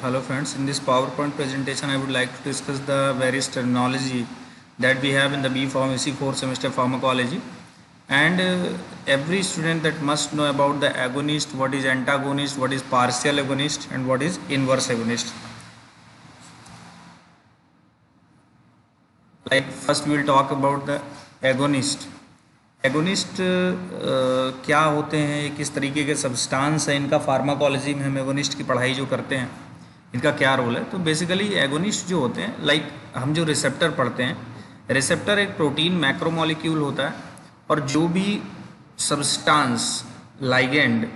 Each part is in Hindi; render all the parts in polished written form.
Hello friends, in this PowerPoint presentation I would like to discuss the various terminology that we have in the B Pharmacy 4th semester pharmacology, and every student that must know about the agonist, what is antagonist, what is partial agonist and what is inverse agonist. Like first we will talk about the agonist. Agonist क्या होते हैं, किस तरीके के सब्सटेंस है, इनका फार्माकोलॉजी में हम एगोनिस्ट की पढ़ाई जो करते हैं इनका क्या रोल है। तो बेसिकली एगोनिस्ट जो होते हैं, लाइक हम जो रिसेप्टर पढ़ते हैं, रिसेप्टर एक प्रोटीन मैक्रोमोलिक्यूल होता है और जो भी सब्सटेंस लाइगेंड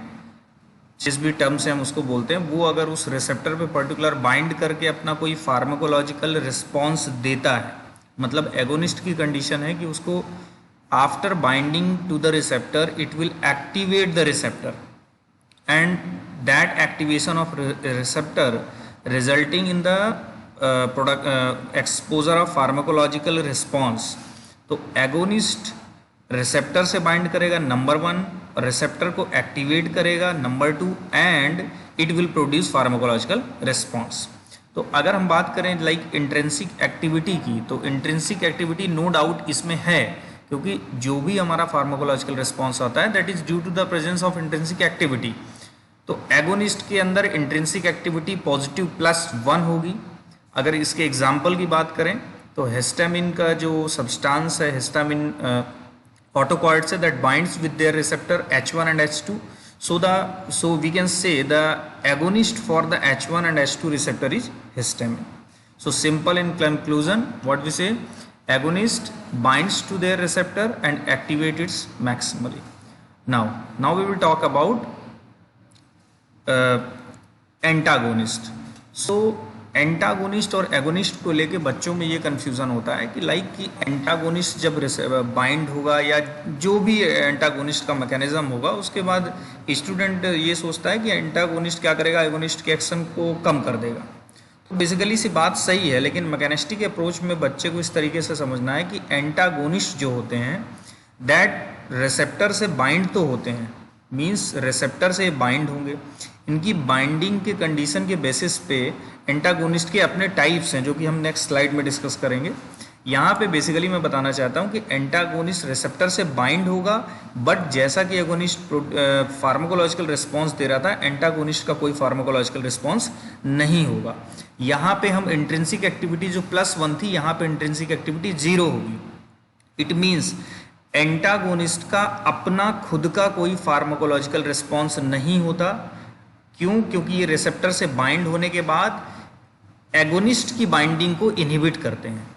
जिस भी टर्म से हम उसको बोलते हैं, वो अगर उस रिसेप्टर पे पर्टिकुलर बाइंड करके अपना कोई फार्माकोलॉजिकल रिस्पॉन्स देता है, मतलब एगोनिस्ट की कंडीशन है कि उसको after binding to the receptor it will activate the receptor, and that activation of receptor resulting in the exposure of pharmacological response. तो agonist receptor से bind करेगा नंबर 1, receptor को activate करेगा number 2, and it will produce pharmacological response. तो अगर हम बात करें लाइक इंट्रिंसिक एक्टिविटी की, तो इंट्रिंसिक एक्टिविटी नो डाउट इसमें है, क्योंकि जो भी हमारा फार्माकोलॉजिकल रिस्पॉन्स होता है that is due to the presence of intrinsic activity. तो एगोनिस्ट के अंदर इंट्रिंसिक एक्टिविटी पॉजिटिव +1 होगी। अगर इसके एग्जाम्पल की बात करें तो हिस्टामिन का जो सब्सटेंस है, हिस्टामिन ऑटोकॉइड्स है that binds with their receptor H1 and H2, so we can say the agonist for the H1 and H2 receptor is histamine. So simple in conclusion, what we say, agonist binds to their receptor and activates it maximally. Now we will talk about antagonist. So antagonist और एगोनिस्ट को लेके बच्चों में ये कन्फ्यूज़न होता है कि लाइक कि एंटागोनिस्ट जब बाइंड होगा या जो भी एंटागोनिस्ट का मैकेनिज्म होगा, उसके बाद स्टूडेंट ये सोचता है कि एंटागोनिस्ट क्या करेगा, एगोनिस्ट के एक्शन को कम कर देगा। तो बेसिकली सी बात सही है, लेकिन मैकेनिस्टिक अप्रोच में बच्चे को इस तरीके से समझना है कि एंटागोनिस्ट जो होते हैं दैट रिसेप्टर से बाइंड तो होते हैं, मीन्स रिसेप्टर से बाइंड होंगे, इनकी बाइंडिंग के कंडीशन के बेसिस पे एंटागोनिस्ट के अपने टाइप्स हैं जो कि हम नेक्स्ट स्लाइड में डिस्कस करेंगे। यहाँ पे बेसिकली मैं बताना चाहता हूँ कि एंटागोनिस्ट रिसेप्टर से बाइंड होगा, बट जैसा कि एगोनिस्ट फार्माकोलॉजिकल रिस्पॉन्स दे रहा था, एंटागोनिस्ट का कोई फार्माकोलॉजिकल रिस्पॉन्स नहीं होगा। यहाँ पे हम इंट्रिंसिक एक्टिविटी जो +1 थी, यहाँ पे इंट्रिंसिक एक्टिविटी 0 होगी। इट मीन्स एंटागोनिस्ट का अपना खुद का कोई फार्माकोलॉजिकल रिस्पॉन्स नहीं होता। क्यों? क्योंकि ये रिसेप्टर से बाइंड होने के बाद एगोनिस्ट की बाइंडिंग को इनहिबिट करते हैं,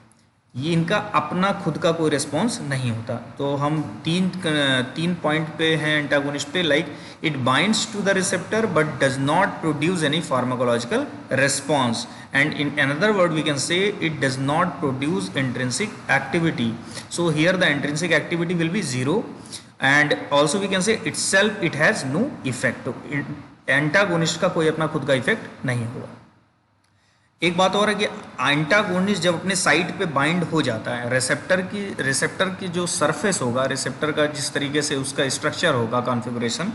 ये इनका अपना खुद का कोई रिस्पॉन्स नहीं होता। तो हम तीन पॉइंट पे हैं एंटागोनिस्ट पे, like it binds to the receptor but does not produce any pharmacological response, and in another word we can say it does not produce intrinsic activity. So here the intrinsic activity will be 0, and also we can say itself it has no effect. Antagonist का कोई अपना खुद का इफेक्ट नहीं होगा। एक बात और है कि एंटागोनिस्ट जब अपने साइट पे बाइंड हो जाता है, रिसेप्टर की जो सरफेस होगा, रिसेप्टर का जिस तरीके से उसका स्ट्रक्चर होगा, कॉन्फ़िगरेशन,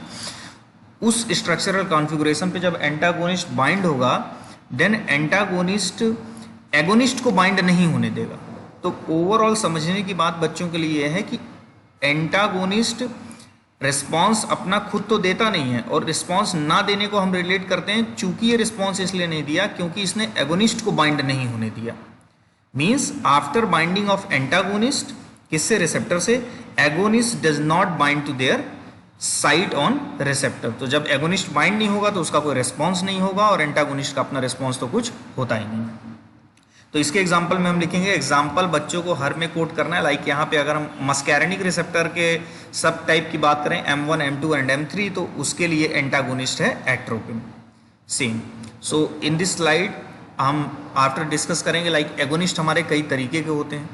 उस स्ट्रक्चरल कॉन्फ़िगरेशन पे जब एंटागोनिस्ट बाइंड होगा, देन एंटागोनिस्ट एगोनिस्ट को बाइंड नहीं होने देगा। तो ओवरऑल समझने की बात बच्चों के लिए यह है कि एंटागोनिस्ट रिस्पॉन्स अपना खुद तो देता नहीं है, और रिस्पॉन्स ना देने को हम रिलेट करते हैं, चूंकि ये रिस्पॉन्स इसलिए नहीं दिया क्योंकि इसने एगोनिस्ट को बाइंड नहीं होने दिया। Means after binding of antagonist, किससे? रिसेप्टर से, agonist does not bind to their site on receptor. तो जब एगोनिस्ट बाइंड नहीं होगा तो उसका कोई रिस्पॉन्स नहीं होगा, और एंटागोनिस्ट का अपना रिस्पॉन्स तो कुछ होता ही नहीं है। तो इसके एग्जाम्पल में हम लिखेंगे, एग्जाम्पल बच्चों को हर में कोट करना है। लाइक यहाँ पे अगर हम मस्कैरेनिक रिसेप्टर के सब टाइप की बात करें, M1, M2 एंड M3, तो उसके लिए एंटागोनिस्ट है atropine, same. So in this slide हम आफ्टर डिस्कस करेंगे लाइक एगोनिस्ट हमारे कई तरीके के होते हैं।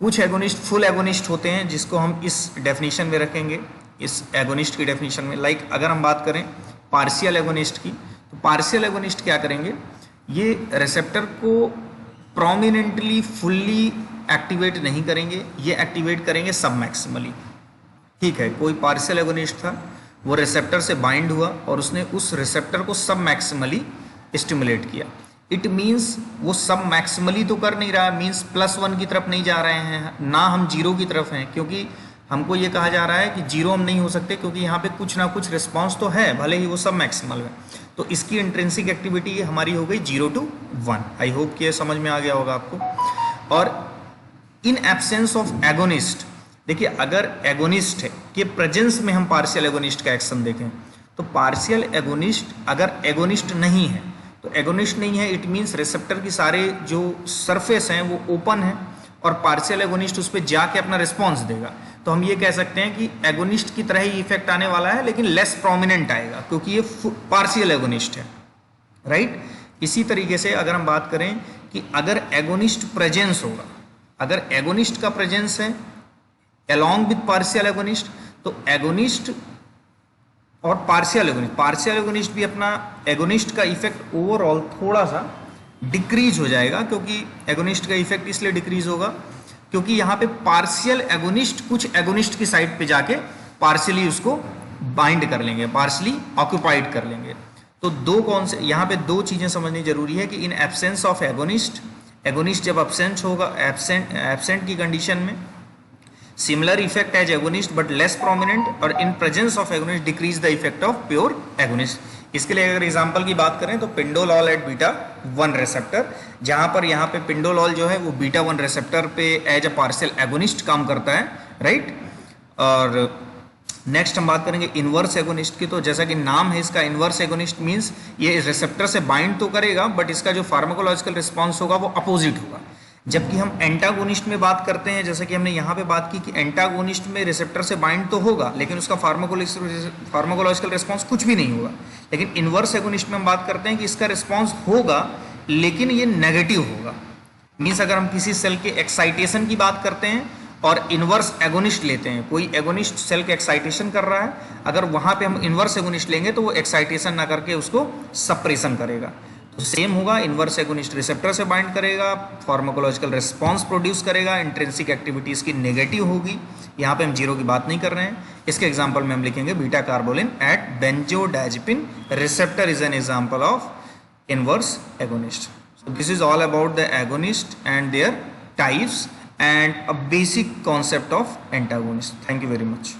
कुछ एगोनिस्ट फुल एगोनिस्ट होते हैं जिसको हम इस डेफिनेशन में रखेंगे, इस एगोनिस्ट की डेफिनेशन में। लाइक अगर हम बात करें पार्शियल एगोनिस्ट की, तो पार्शियल एगोनिस्ट क्या करेंगे, ये रिसेप्टर को प्रोमिनेंटली फुल्ली एक्टिवेट नहीं करेंगे, ये एक्टिवेट करेंगे सब मैक्सिमली। ठीक है, कोई पार्शियल एगोनिस्ट था, वो रिसेप्टर से बाइंड हुआ और उसने उस रिसेप्टर को सब मैक्सिमली स्टिमुलेट किया, इट मीन्स वो सब मैक्सिमली तो कर नहीं रहा है, मीन्स +1 की तरफ नहीं जा रहे हैं, ना हम 0 की तरफ हैं, क्योंकि हमको ये कहा जा रहा है कि 0 हम नहीं हो सकते, क्योंकि यहाँ पे कुछ ना कुछ रिस्पॉन्स तो है, भले ही वो सब मैक्सिमल है। तो इसकी इंट्रिंसिक एक्टिविटी हमारी हो गई 0 to 1। आई होप कि ये समझ में आ गया होगा आपको। और इन एब्सेंस ऑफ एगोनिस्ट, देखिए अगर एगोनिस्ट है कि प्रेजेंस में हम पार्शियल एगोनिस्ट का एक्शन देखें, तो पार्शियल एगोनिस्ट अगर एगोनिस्ट नहीं है, तो एगोनिस्ट नहीं है, इट मीन्स रिसेप्टर की सारे जो सरफेस हैं वो ओपन है और पार्शियल एगोनिस्ट उस पर जाके अपना रिस्पॉन्स देगा। तो हम ये कह सकते हैं कि एगोनिस्ट की तरह ही इफेक्ट आने वाला है, लेकिन लेस प्रोमिनेंट आएगा, क्योंकि ये पार्शियल एगोनिस्ट है, राइट। इसी तरीके से अगर हम बात करें कि अगर एगोनिस्ट प्रेजेंस होगा, अगर एगोनिस्ट का प्रेजेंस है along विद पार्शियल एगोनिस्ट, तो एगोनिस्ट और पार्शियल एगोनिस्ट भी अपना एगोनिस्ट का इफेक्ट ओवरऑल थोड़ा सा डिक्रीज हो जाएगा, क्योंकि एगोनिस्ट का इफेक्ट इसलिए डिक्रीज होगा क्योंकि यहाँ पे पार्शियल एगोनिस्ट कुछ एगोनिस्ट की साइड पे जाके पार्शियली उसको बाइंड कर लेंगे, पार्शियली ऑक्यूपाइड कर लेंगे। तो दो कौन से यहाँ पे दो चीजें समझनी जरूरी है कि in absence of agonist, agonist जब एब्सेंट होगा, एब्सेंट की कंडीशन में similar effect as agonist but less prominent, और in presence of agonist decrease the effect of pure agonist. इसके लिए अगर एग्जांपल की बात करें तो पिंडोलॉल एट बीटा 1 रिसेप्टर, जहां पर यहाँ पे पिंडोलॉल जो है वो बीटा 1 रिसेप्टर पे एज अ पार्शियल एगोनिस्ट काम करता है, राइट। और नेक्स्ट हम बात करेंगे इनवर्स एगोनिस्ट की। तो जैसा कि नाम है इसका, इनवर्स एगोनिस्ट मीन्स ये रिसेप्टर से बाइंड तो करेगा बट इसका जो फार्माकोलॉजिकल रिस्पॉन्स होगा वो अपोजिट होगा। जबकि हम एंटागोनिस्ट में बात करते हैं, जैसा कि हमने यहाँ पे बात की कि एंटागोनिस्ट में रिसेप्टर से बाइंड तो होगा लेकिन उसका फार्माकोलॉजिकल रिस्पॉन्स कुछ भी नहीं होगा। लेकिन इनवर्स एगोनिस्ट में हम बात करते हैं कि इसका रिस्पॉन्स होगा लेकिन ये नेगेटिव होगा। मीन्स अगर हम किसी सेल के एक्साइटेशन की बात करते हैं और इनवर्स एगोनिस्ट लेते हैं, कोई एगोनिस्ट सेल के एक्साइटेशन कर रहा है, अगर वहाँ पे हम इनवर्स एगोनिस्ट लेंगे तो वो एक्साइटेशन ना करके उसको सप्रेशन करेगा। तो सेम होगा, इनवर्स एगोनिस्ट रिसेप्टर से बाइंड करेगा, फार्माकोलॉजिकल रिस्पॉन्स प्रोड्यूस करेगा, इंट्रिंसिक एक्टिविटी इसकी नेगेटिव होगी। यहाँ पे हम 0 की बात नहीं कर रहे हैं। इसके एग्जांपल में हम लिखेंगे beta carboline at benzodiazepine receptor is an example of inverse agonist. So this is all about the agonist and their types and a basic concept of antagonist. Thank you very much.